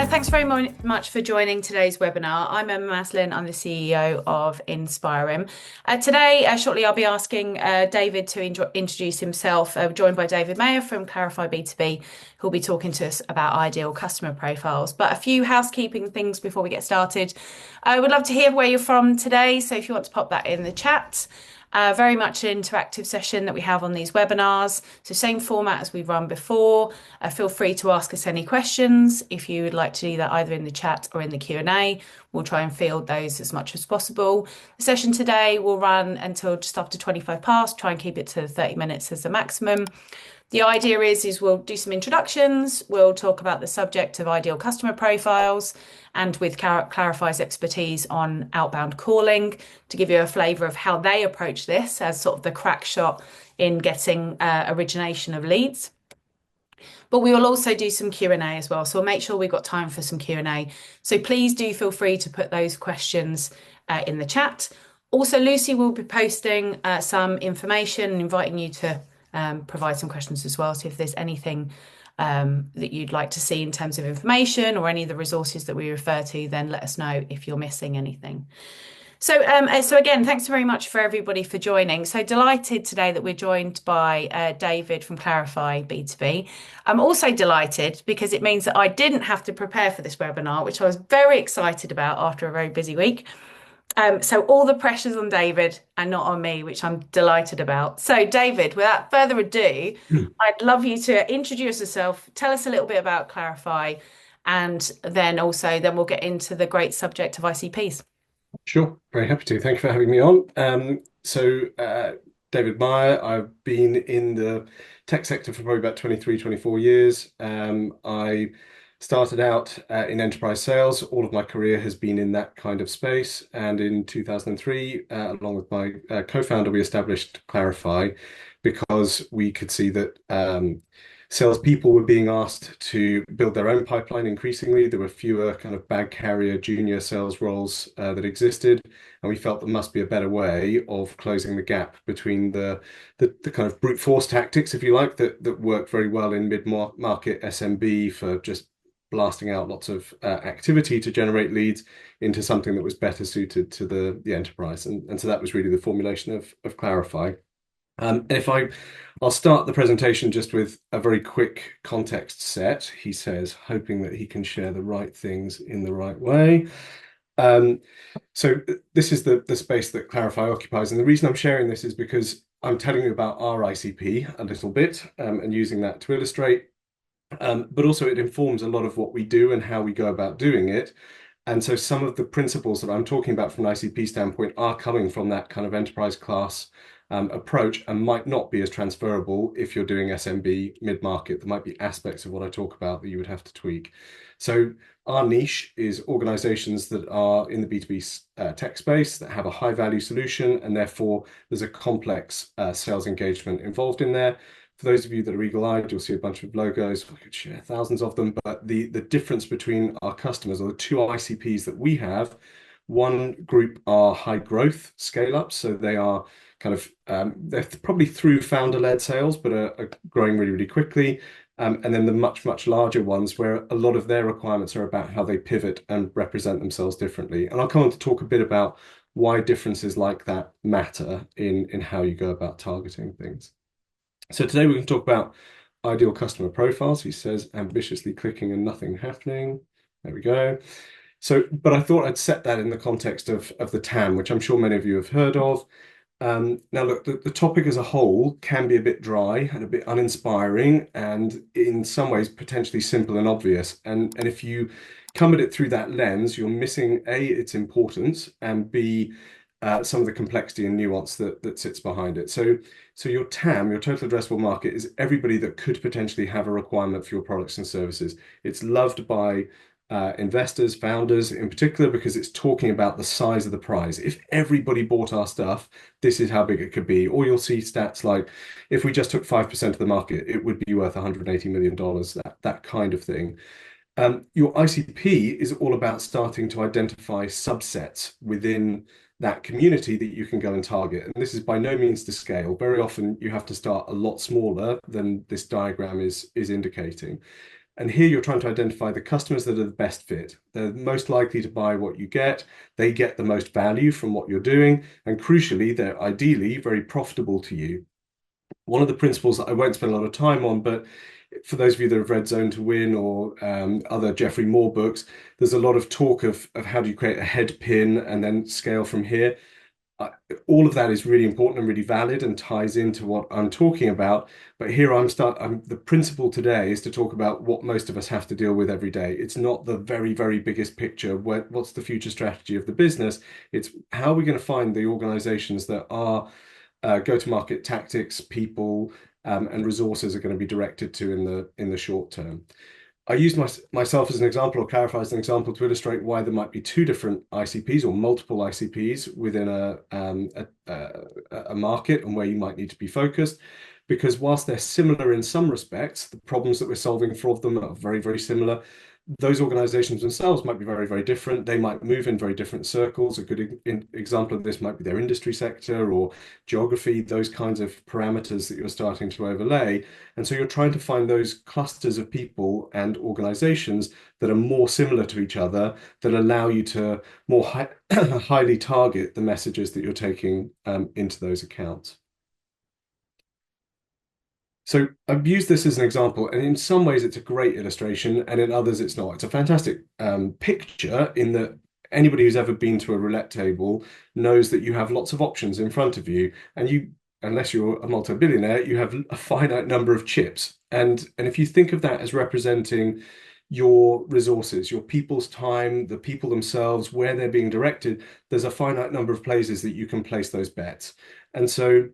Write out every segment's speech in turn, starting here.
Thanks very much for joining today's webinar. I'm Emma Maslen. I'm the CEO of inspir'em. Today, shortly, I'll be asking David to introduce himself, joined by David Meyer from Clarify B2B, who'll be talking to us about ideal customer profiles. But a few housekeeping things before we get started. I would love to hear where you're from today, so if you want to pop that in the chat. Very much an interactive session that we have on these webinars. So same format as we've run before. Feel free to ask us any questions if you would like to do that either in the chat or in the Q&A. We'll try and field those as much as possible. The session today will run until just after 25 past. Try and keep it to 30 minutes as the maximum. The idea is we'll do some introductions, we'll talk about the subject of ideal customer profiles, and with Clarify's expertise on outbound calling to give you a flavour of how they approach this as sort of the crack shot in getting origination of leads. But we will also do some Q&A as well, so we'll make sure we've got time for some Q&A. So please do feel free to put those questions in the chat. Also, Lucy will be posting some information and inviting you to provide some questions as well. So if there's anything that you'd like to see in terms of information or any of the resources that we refer to, then let us know if you're missing anything. So again, thanks very much for everybody for joining. So delighted today that we're joined by David from Clarify B2B. I'm also delighted because it means that I didn't have to prepare for this webinar, which I was very excited about after a very busy week. So all the pressure's on David and not on me, which I'm delighted about. So David, without further ado, I'd love you to introduce yourself, tell us a little bit about Clarify, and then we'll get into the great subject of ICPs. Sure, very happy to. Thank you for having me on. David Meyer, I've been in the tech sector for probably about 23, 24 years. I started out in enterprise sales. All of my career has been in that kind of space. And in 2003, along with my co-founder, we established Clarify because we could see that salespeople were being asked to build their own pipeline increasingly. There were fewer kind of bag carrier junior sales roles that existed. And we felt there must be a better way of closing the gap between the kind of brute force tactics, if you like, that work very well in mid-market SMB for just blasting out lots of activity to generate leads into something that was better suited to the enterprise. And so that was really the formulation of Clarify. I'll start the presentation just with a very quick context set, he says, hoping that he can share the right things in the right way. So this is the space that Clarify occupies. And the reason I'm sharing this is because I'm telling you about our ICP a little bit and using that to illustrate. But also it informs a lot of what we do and how we go about doing it. And so some of the principles that I'm talking about from an ICP standpoint are coming from that kind of enterprise class approach and might not be as transferable if you're doing SMB mid-market. There might be aspects of what I talk about that you would have to tweak. So our niche is organizations that are in the B2B tech space that have a high value solution, and therefore there's a complex sales engagement involved in there. For those of you that are eagle-eyed, you'll see a bunch of logos. I could share thousands of them, but the difference between our customers, or the two ICPs that we have, one group are high growth scale-ups, so they are kind of they're probably through founder-led sales, but are growing really, really quickly. And then the much, much larger ones where a lot of their requirements are about how they pivot and represent themselves differently. And I'll come on to talk a bit about why differences like that matter in how you go about targeting things. So today we can talk about ideal customer profiles. He says ambitiously clicking and nothing happening. There we go. But I thought I'd set that in the context of the TAM, which I'm sure many of you have heard of. Now, look, the topic as a whole can be a bit dry and a bit uninspiring, and in some ways potentially simple and obvious. And if you come at it through that lens, you're missing A, its importance, and B, some of the complexity and nuance that sits behind it. So your TAM, your total addressable market, is everybody that could potentially have a requirement for your products and services. It's loved by investors, founders in particular, because it's talking about the size of the prize. If everybody bought our stuff, this is how big it could be. Or you'll see stats like, if we just took 5% of the market, it would be worth $180 million, that kind of thing. Your ICP is all about starting to identify subsets within that community that you can go and target. And this is by no means to scale. Very often you have to start a lot smaller than this diagram is indicating. And here you're trying to identify the customers that are the best fit. They're most likely to buy what you get. They get the most value from what you're doing. And crucially, they're ideally very profitable to you. One of the principles that I won't spend a lot of time on, but for those of you that have read Zone to Win or other Geoffrey Moore books, there's a lot of talk of how do you create a head pin and then scale from here. All of that is really important and really valid and ties into what I'm talking about. But here the principle today is to talk about what most of us have to deal with every day. It's not the very, very biggest picture. What's the future strategy of the business? It's how are we going to find the organizations that are go-to-market tactics, people, and resources are going to be directed to in the short term. I used myself as an example, or Clarify as an example, to illustrate why there might be two different ICPs or multiple ICPs within a market and where you might need to be focused. Because whilst they're similar in some respects, the problems that we're solving for them are very, very similar. Those organizations themselves might be very, very different. They might move in very different circles. A good example of this might be their industry sector or geography, those kinds of parameters that you're starting to overlay. And so you're trying to find those clusters of people and organizations that are more similar to each other, that allow you to more highly target the messages that you're taking into those accounts. So I've used this as an example, and in some ways it's a great illustration, and in others it's not. It's a fantastic picture in that anybody who's ever been to a roulette table knows that you have lots of options in front of you, and unless you're a multi-billionaire, you have a finite number of chips. And if you think of that as representing your resources, your people's time, the people themselves, where they're being directed, there's a finite number of places that you can place those bets. And so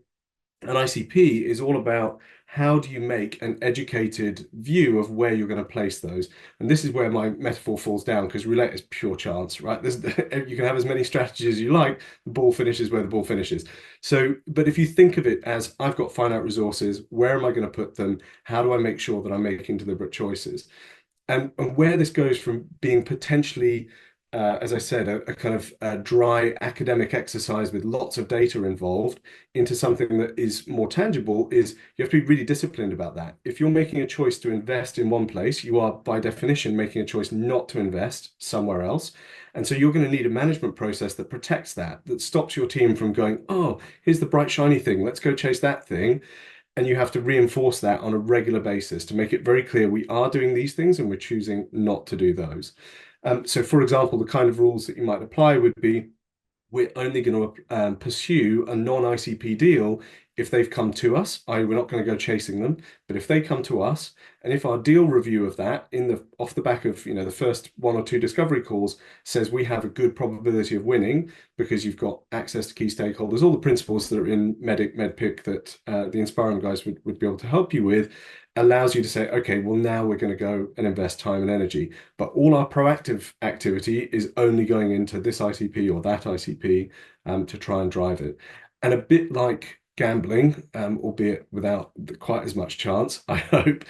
an ICP is all about how do you make an educated view of where you're going to place those. And this is where my metaphor falls down, because roulette is pure chance, right? You can have as many strategies as you like, the ball finishes where the ball finishes. So, but if you think of it as I've got finite resources, where am I going to put them? How do I make sure that I'm making deliberate choices? And where this goes from being potentially as I said, a kind of dry academic exercise with lots of data involved into something that is more tangible is you have to be really disciplined about that. If you're making a choice to invest in one place, you are by definition making a choice not to invest somewhere else. And so you're going to need a management process that protects that stops your team from going, oh, here's the bright, shiny thing, let's go chase that thing. And you have to reinforce that on a regular basis to make it very clear we are doing these things and we're choosing not to do those. So, for example, the kind of rules that you might apply would be we're only going to pursue a non-ICP deal if they've come to us, i.e. we're not going to go chasing them, but if they come to us, and if our deal review of that off the back of the first one or two discovery calls says we have a good probability of winning because you've got access to key stakeholders, all the principles that are in MedPIC that the inspir'em guys would be able to help you with, allows you to say, okay, well, now we're going to go and invest time and energy. But all our proactive activity is only going into this ICP or that ICP to try and drive it. And a bit like gambling, albeit without quite as much chance, I hope,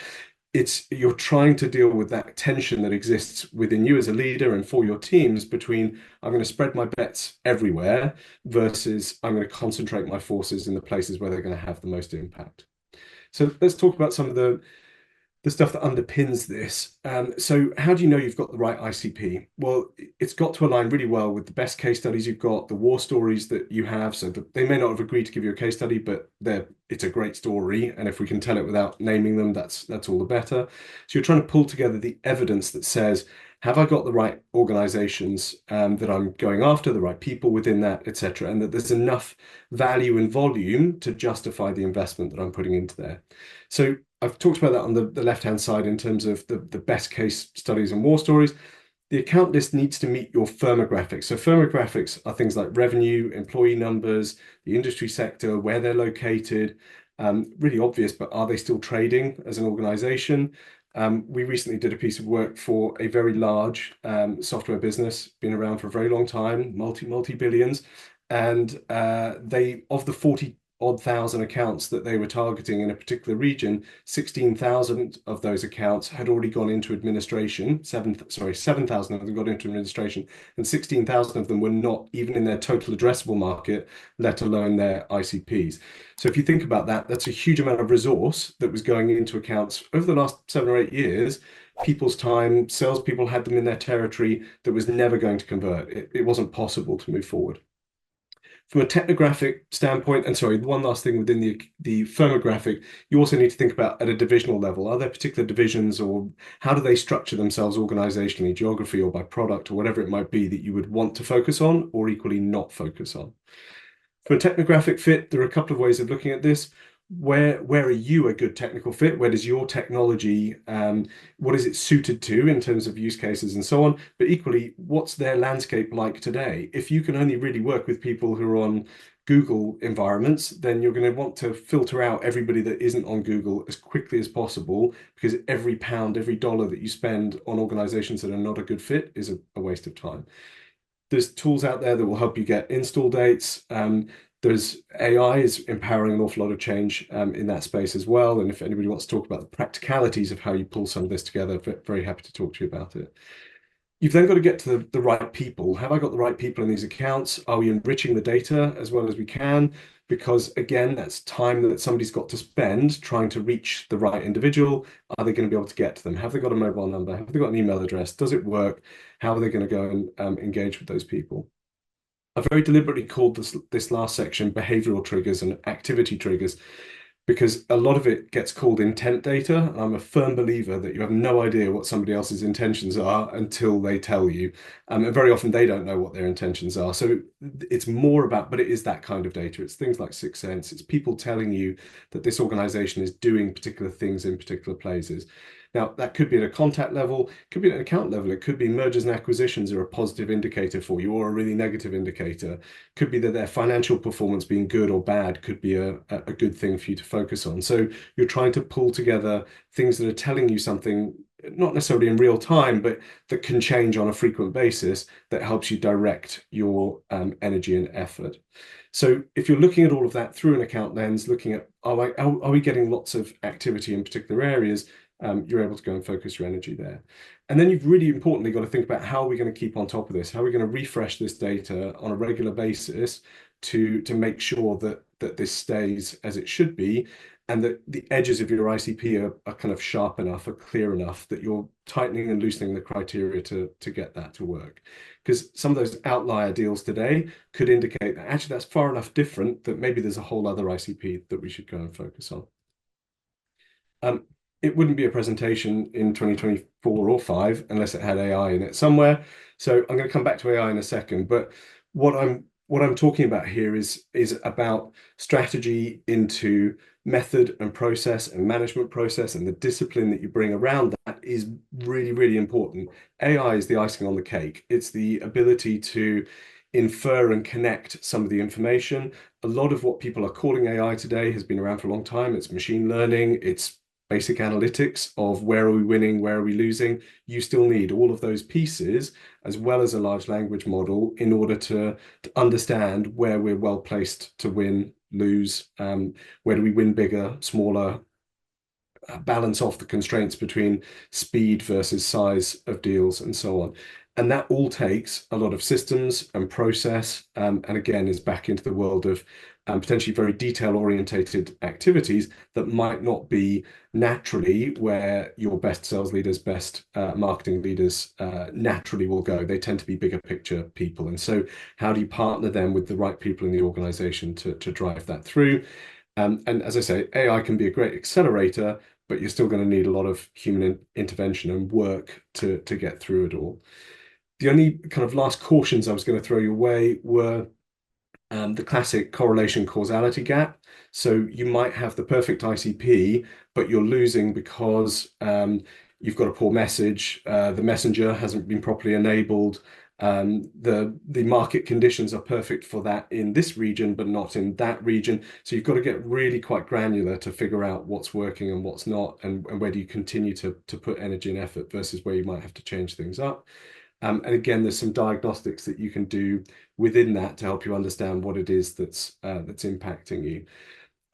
you're trying to deal with that tension that exists within you as a leader and for your teams between I'm going to spread my bets everywhere versus I'm going to concentrate my forces in the places where they're going to have the most impact. So let's talk about some of the stuff that underpins this. So how do you know you've got the right ICP? Well, it's got to align really well with the best case studies you've got, the war stories that you have. So they may not have agreed to give you a case study, but it's a great story. And if we can tell it without naming them, that's all the better. So you're trying to pull together the evidence that says, have I got the right organizations that I'm going after, the right people within that, etc., and that there's enough value and volume to justify the investment that I'm putting into there. So I've talked about that on the left-hand side in terms of the best case studies and war stories. The account list needs to meet your firmographics. So firmographics are things like revenue, employee numbers, the industry sector, where they're located. Really obvious, but are they still trading as an organization? We recently did a piece of work for a very large software business, been around for a very long time, multi-billions. And of the odd thousand accounts that they were targeting in a particular region, 16,000 of those accounts had already gone into administration. 7,000 of them got into administration, and 16,000 of them were not even in their total addressable market, let alone their ICPs. So if you think about that, that's a huge amount of resource that was going into accounts over the last 7 or 8 years. People's time, salespeople had them in their territory that was never going to convert. It wasn't possible to move forward. From a technographic standpoint, and sorry, one last thing within the firmographic, you also need to think about at a divisional level. Are there particular divisions, or how do they structure themselves organizationally, geography, or by product, or whatever it might be that you would want to focus on, or equally not focus on? From a technographic fit, there are a couple of ways of looking at this. Where are you a good technical fit? Where does your technology, what is it suited to in terms of use cases and so on? But equally, what's their landscape like today? If you can only really work with people who are on Google environments, then you're going to want to filter out everybody that isn't on Google as quickly as possible, because every pound, every dollar that you spend on organizations that are not a good fit is a waste of time. There's tools out there that will help you get install dates. There's AI is empowering an awful lot of change in that space as well. And if anybody wants to talk about the practicalities of how you pull some of this together, very happy to talk to you about it. You've then got to get to the right people. Have I got the right people in these accounts? Are we enriching the data as well as we can? Because again, that's time that somebody's got to spend trying to reach the right individual. Are they going to be able to get to them? Have they got a mobile number? Have they got an email address? Does it work? How are they going to go and engage with those people? I've very deliberately called this last section behavioral triggers and activity triggers, because a lot of it gets called intent data. And I'm a firm believer that you have no idea what somebody else's intentions are until they tell you. And very often they don't know what their intentions are. So it's more about, but it is that kind of data. It's things like Sixth Sense. It's people telling you that this organization is doing particular things in particular places. Now, that could be at a contact level, could be at an account level. It could be mergers and acquisitions are a positive indicator for you, or a really negative indicator. Could be that their financial performance being good or bad could be a good thing for you to focus on. So you're trying to pull together things that are telling you something, not necessarily in real time, but that can change on a frequent basis, that helps you direct your energy and effort. So if you're looking at all of that through an account lens, looking at, are we getting lots of activity in particular areas, you're able to go and focus your energy there. And then you've really importantly got to think about how are we going to keep on top of this? How are we going to refresh this data on a regular basis to make sure that this stays as it should be, and that the edges of your ICP are kind of sharp enough, are clear enough, that you're tightening and loosening the criteria to get that to work. Because some of those outlier deals today could indicate that actually that's far enough different that maybe there's a whole other ICP that we should go and focus on. It wouldn't be a presentation in 2024 or 5 unless it had AI in it somewhere. So I'm going to come back to AI in a second, but what I'm talking about here is about strategy into method and process and management process, and the discipline that you bring around that is really, really important. AI is the icing on the cake. It's the ability to infer and connect some of the information. A lot of what people are calling AI today has been around for a long time. It's machine learning, it's basic analytics of where are we winning, where are we losing. You still need all of those pieces as well as a large language model in order to understand where we're well placed to win, lose, where do we win bigger, smaller, balance off the constraints between speed versus size of deals and so on. And that all takes a lot of systems and process, and again is back into the world of potentially very detail-orientated activities that might not be naturally where your best sales leaders, best marketing leaders naturally will go. They tend to be bigger picture people. And so how do you partner them with the right people in the organization to drive that through? And as I say, AI can be a great accelerator, but you're still going to need a lot of human intervention and work to get through it all. The only kind of last cautions I was going to throw your way were the classic correlation causality gap. So you might have the perfect ICP, but you're losing because you've got a poor message, the messenger hasn't been properly enabled, the market conditions are perfect for that in this region, but not in that region. So you've got to get really quite granular to figure out what's working and what's not, and where do you continue to put energy and effort versus where you might have to change things up. And again, there's some diagnostics that you can do within that to help you understand what it is that's impacting you.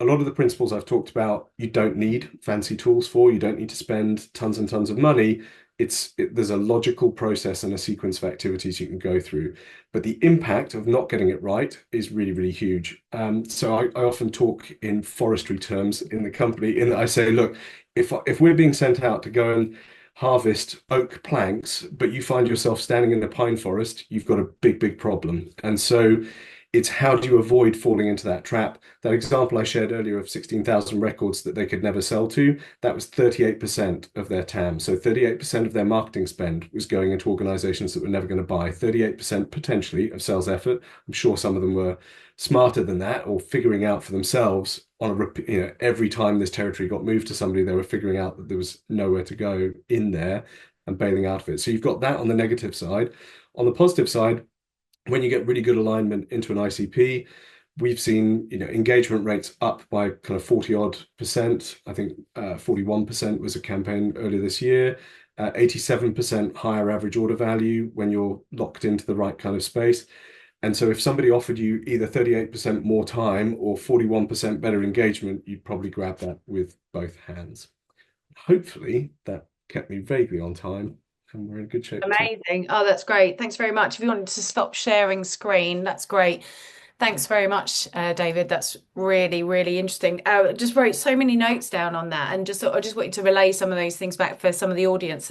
A lot of the principles I've talked about, you don't need fancy tools for. You don't need to spend tons and tons of money. There's a logical process and a sequence of activities you can go through. But the impact of not getting it right is really, really huge. So I often talk in forestry terms in the company, in that I say, look, if we're being sent out to go and harvest oak planks, but you find yourself standing in a pine forest, you've got a big, big problem. And so it's how do you avoid falling into that trap? That example I shared earlier of 16,000 records that they could never sell to, that was 38% of their TAM. So 38% of their marketing spend was going into organizations that were never going to buy. 38% potentially of sales effort. I'm sure some of them were smarter than that, or figuring out for themselves on every time this territory got moved to somebody, they were figuring out that there was nowhere to go in there and bailing out of it. So you've got that on the negative side. On the positive side, when you get really good alignment into an ICP, we've seen engagement rates up by kind of 40 odd percent. I think 41% was a campaign earlier this year. 87% higher average order value when you're locked into the right kind of space. And so if somebody offered you either 38% more time or 41% better engagement, you'd probably grab that with both hands. Hopefully that kept me vaguely on time, and we're in good shape. Amazing. Oh, that's great. Thanks very much. If you wanted to stop sharing screen, that's great. Thanks very much, David. That's really, really interesting. Just wrote so many notes down on that, and I just wanted to relay some of those things back for some of the audience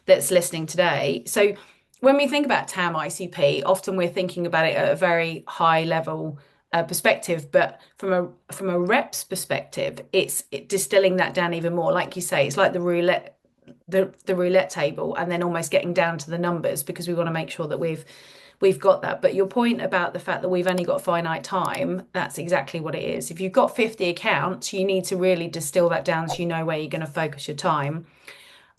that's listening today. So, when we think about TAM ICP, often we're thinking about it at a very high level perspective, but from a rep's perspective, it's distilling that down even more. Like you say, it's like the roulette table, and then almost getting down to the numbers, because we want to make sure that we've got that. But your point about the fact that we've only got finite time, that's exactly what it is. If you've got 50 accounts, you need to really distill that down so you know where you're going to focus your time.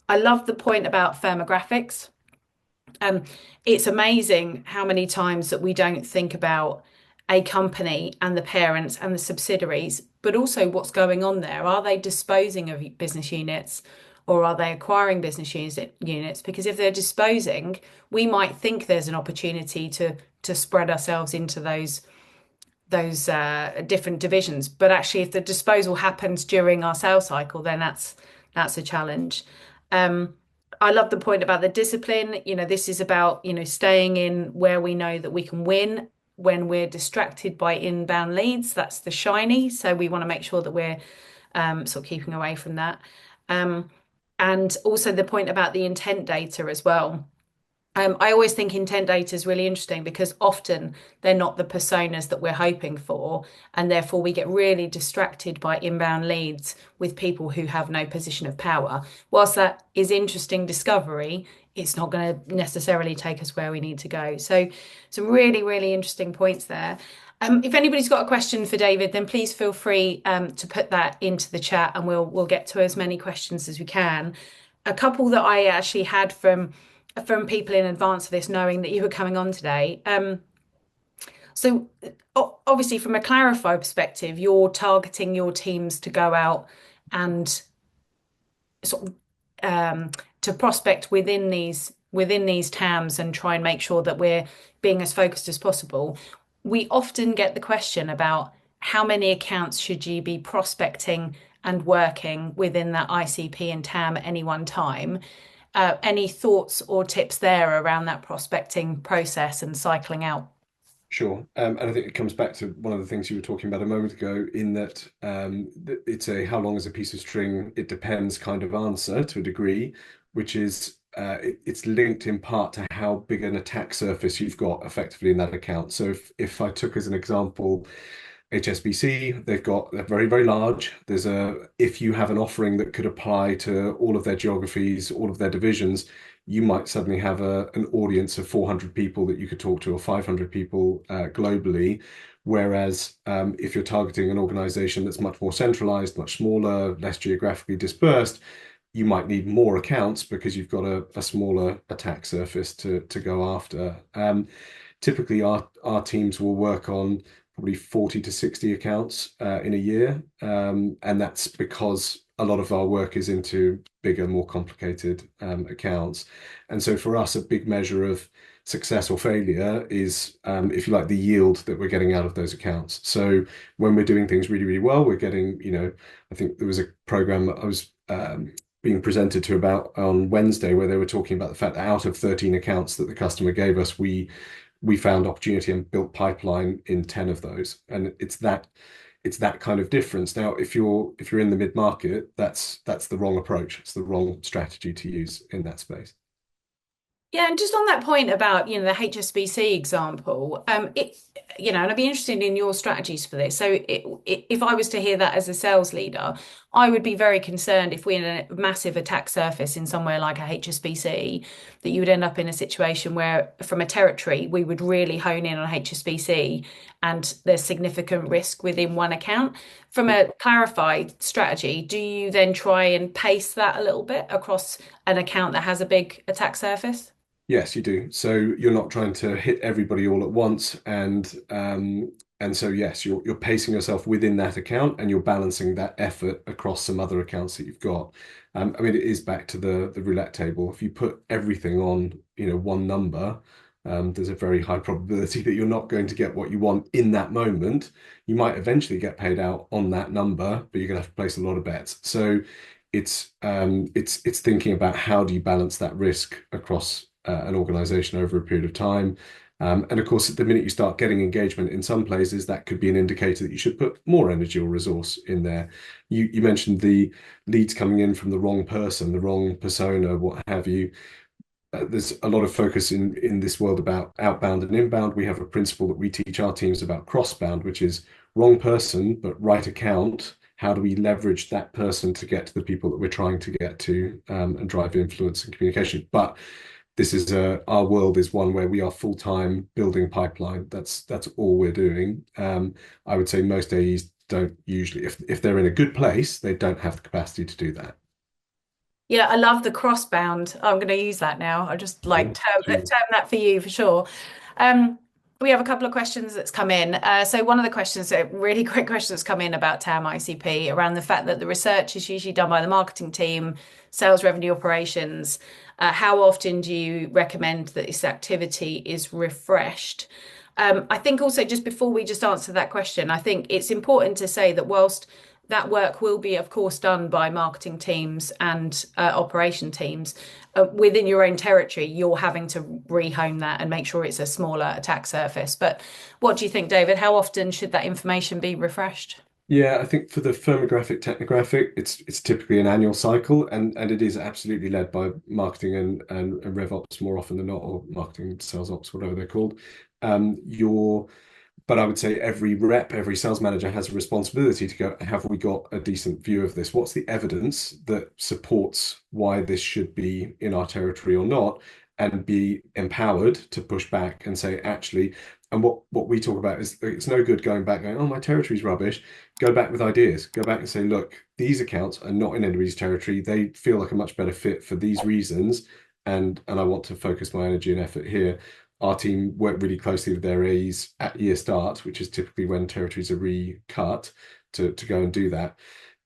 I love the point about firmographics. It's amazing how many times that we don't think about a company and the parents and the subsidiaries, but also what's going on there. Are they disposing of business units, or are they acquiring business units? Because if they're disposing, we might think there's an opportunity to spread ourselves into those different divisions. But actually, if the disposal happens during our sales cycle, then that's a challenge. I love the point about the discipline. This is about, staying in where we know that we can win. When we're distracted by inbound leads, that's the shiny. So we want to make sure that we're sort of keeping away from that. And also the point about the intent data as well. I always think intent data is really interesting, because often they're not the personas that we're hoping for, and therefore we get really distracted by inbound leads with people who have no position of power. Whilst that is interesting discovery, it's not going to necessarily take us where we need to go. So some really, really interesting points there. If anybody's got a question for David, then please feel free to put that into the chat, and we'll get to as many questions as we can. A couple that I actually had from people in advance of this, knowing that you were coming on today. So obviously from a Clarify perspective, you're targeting your teams to go out and sort of to prospect within these TAMs and try and make sure that we're being as focused as possible. We often get the question about how many accounts should you be prospecting and working within that ICP and TAM at any one time. Any thoughts or tips there around that prospecting process and cycling out? Sure. And I think it comes back to one of the things you were talking about a moment ago, in that it's a how long is a piece of string, it depends kind of answer to a degree, which is it's linked in part to how big an attack surface you've got effectively in that account. So if I took as an example HSBC, they're very, very large. If you have an offering that could apply to all of their geographies, all of their divisions, you might suddenly have an audience of 400 people that you could talk to, or 500 people globally. Whereas if you're targeting an organization that's much more centralized, much smaller, less geographically dispersed, you might need more accounts because you've got a smaller attack surface to go after. Typically, our teams will work on probably 40 to 60 accounts in a year. And that's because a lot of our work is into bigger, more complicated accounts. And so for us, a big measure of success or failure is, if you like, the yield that we're getting out of those accounts. So when we're doing things really, really well, we're getting, I think there was a program that I was being presented to about on Wednesday where they were talking about the fact that out of 13 accounts that the customer gave us, we found opportunity and built pipeline in 10 of those. And it's that kind of difference. Now, if you're in the mid-market, that's the wrong approach. It's the wrong strategy to use in that space. Yeah, and just on that point about, the HSBC example, and I'd be interested in your strategies for this. So if I was to hear that as a sales leader, I would be very concerned if we're in a massive attack surface in somewhere like a HSBC, that you would end up in a situation where from a territory, we would really hone in on HSBC and there's significant risk within one account. From a clarified strategy, do you then try and pace that a little bit across an account that has a big attack surface? Yes, you do. So you're not trying to hit everybody all at once, and so yes, you're pacing yourself within that account, and you're balancing that effort across some other accounts that you've got. I mean, it is back to the roulette table. If you put everything on, one number, there's a very high probability that you're not going to get what you want in that moment. You might eventually get paid out on that number, but you're going to have to place a lot of bets. So it's thinking about how do you balance that risk across an organization over a period of time. And of course, the minute you start getting engagement in some places, that could be an indicator that you should put more energy or resource in there. You mentioned the leads coming in from the wrong person, the wrong persona, what have you. There's a lot of focus in this world about outbound and inbound. We have a principle that we teach our teams about crossbound, which is wrong person, but right account. How do we leverage that person to get to the people that we're trying to get to, and drive influence and communication? But this is our world is one where we are full-time building pipeline. That's all we're doing. I would say most AEs don't usually, if they're in a good place, they don't have the capacity to do that. Yeah, I love the crossbound. I'm going to use that now. I just like Mm. term that for you for sure. Um, we have a couple of questions that's come in. So one of the questions, a really quick question that's come in about TAM ICP around the fact that the research is usually done by the marketing team, sales revenue operations. How often do you recommend that this activity is refreshed? I think also just before we just answer that question, I think it's important to say that whilst that work will be, of course, done by marketing teams and operation teams. Within your own territory, you're having to rehome that and make sure it's a smaller attack surface. But what do you think, David? How often should that information be refreshed? Yeah, I think for the firmographic, technographic, it's typically an annual cycle, and it is absolutely led by marketing and RevOps more often than not, or marketing, sales ops, whatever they're called. Your But I would say every rep, every sales manager has a responsibility to go, have we got a decent view of this? What's the evidence that supports why this should be in our territory or not? And be empowered to push back and say, actually, and what we talk about is it's no good going back going, oh, my territory's rubbish. Go back with ideas. Go back and say, look, these accounts are not in anybody's territory. They feel like a much better fit for these reasons. And I want to focus my energy and effort here. Our team work really closely with their AEs at year start, which is typically when territories are recut to go and do that.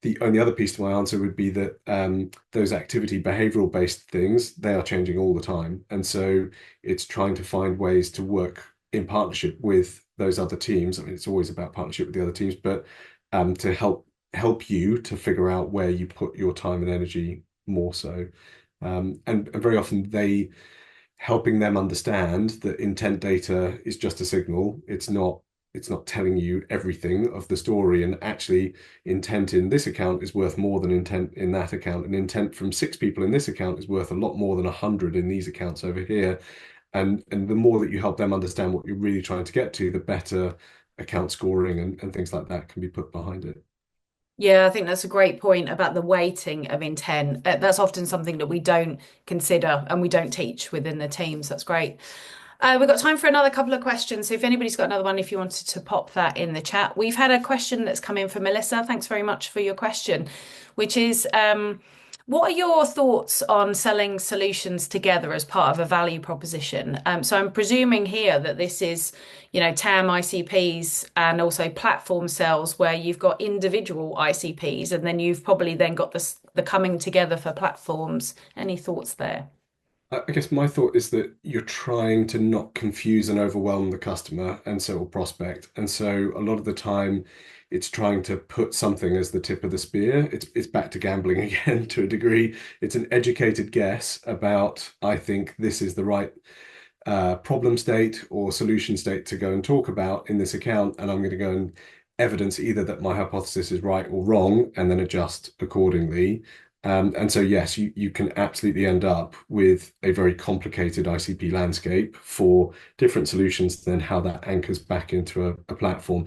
The only other piece to my answer would be that those activity behavioral based things, they are changing all the time. And so it's trying to find ways to work in partnership with those other teams. I mean, it's always about partnership with the other teams, but to help you to figure out where you put your time and energy more so. And very often they helping them understand that intent data is just a signal. It's not telling you everything of the story. And actually, intent in this account is worth more than intent in that account. And intent from 6 people in this account is worth a lot more than 100 in these accounts over here. And the more that you help them understand what you're really trying to get to, the better account scoring and things like that can be put behind it. Yeah, I think that's a great point about the weighting of intent. That's often something that we don't consider and we don't teach within the teams. That's great. We've got time for another couple of questions. So if anybody's got another one, if you wanted to pop that in the chat. We've had a question that's come in from Melissa. Thanks very much for your question, which is What are your thoughts on selling solutions together as part of a value proposition? So I'm presuming here that this is, TAM ICPs and also platform sales where you've got individual ICPs and then you've probably then got the coming together for platforms. Any thoughts there? I guess my thought is that you're trying to not confuse and overwhelm the customer and so or prospect. And so a lot of the time it's trying to put something as the tip of the spear. It's back to gambling again to a degree. It's an educated guess about, I think this is the right problem state or solution state to go and talk about in this account. And I'm going to go and evidence either that my hypothesis is right or wrong and then adjust accordingly. And so, yes, you can absolutely end up with a very complicated ICP landscape for different solutions, then how that anchors back into a platform.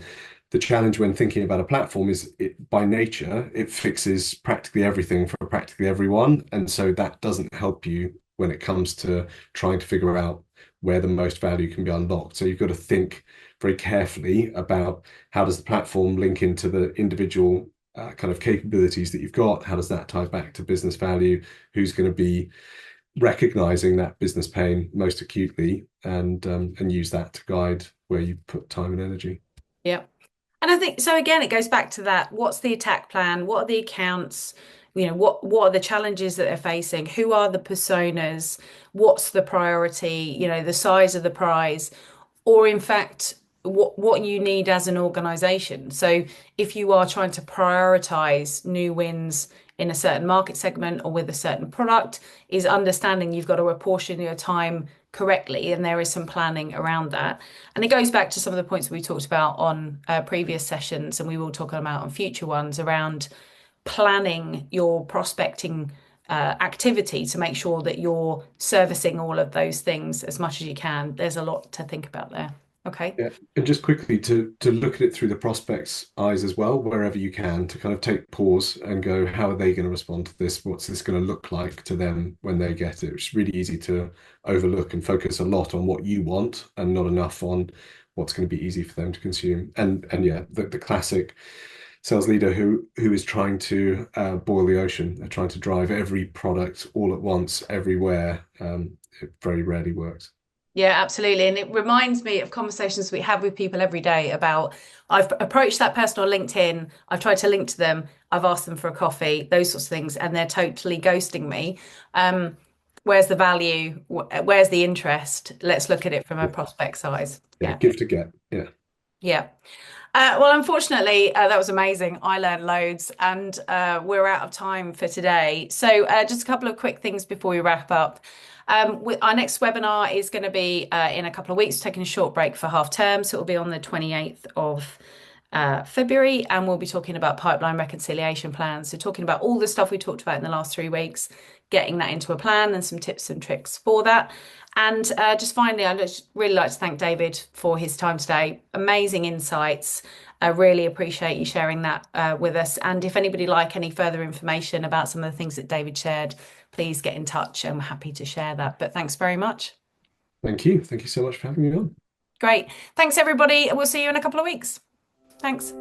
The challenge when thinking about a platform is it, by nature, it fixes practically everything for practically everyone. And so that doesn't help you when it comes to trying to figure out where the most value can be unlocked. So you've got to think very carefully about how does the platform link into the individual kind of capabilities that you've got? How does that tie back to business value? Who's going to be recognizing that business pain most acutely and use that to guide where you put time and energy? Yeah. And I think so again, it goes back to that. What's the attack plan? What are the accounts? What are the challenges that they're facing? Who are the personas? What's the priority? The size of the prize, or in fact, what you need as an organization. So if you are trying to prioritize new wins in a certain market segment or with a certain product, is understanding you've got to apportion your time correctly, and there is some planning around that. And it goes back to some of the points we talked about on previous sessions, and we will talk about on future ones around planning your prospecting activity to make sure that you're servicing all of those things as much as you can. There's a lot to think about there. Okay. Yeah, and just quickly to look at it through the prospect's eyes as well, wherever you can, to kind of take pause and go, how are they going to respond to this? What's this going to look like to them when they get it? It's really easy to overlook and focus a lot on what you want and not enough on what's going to be easy for them to consume. And yeah, the classic sales leader who is trying to boil the ocean, they're trying to drive every product all at once, everywhere. It very rarely works. Yeah, absolutely. And it reminds me of conversations we have with people every day about I've approached that person on LinkedIn, I've tried to link to them, I've asked them for a coffee, those sorts of things, and they're totally ghosting me. Where's the value? Where's the interest? Let's look at it from a prospect size. Yeah, Yeah. give to get. Yeah. Yeah. Well, unfortunately, that was amazing. I learned loads, and we're out of time for today. So, just a couple of quick things before we wrap up. Our next webinar is going to be in a couple of weeks, taking a short break for half term. So, it'll be on the 28th of February, and we'll be talking about pipeline reconciliation plans. So, talking about all the stuff we talked about in the last 3 weeks, getting that into a plan and some tips and tricks for that. And just finally, I'd just really like to thank David for his time today. Amazing insights. I really appreciate you sharing that with us. And if anybody like any further information about some of the things that David shared, please get in touch. I'm happy to share that. But thanks very much. Thank you. Thank you so much for having me on. Great. Thanks, everybody. We'll see you in a couple of weeks. Thanks.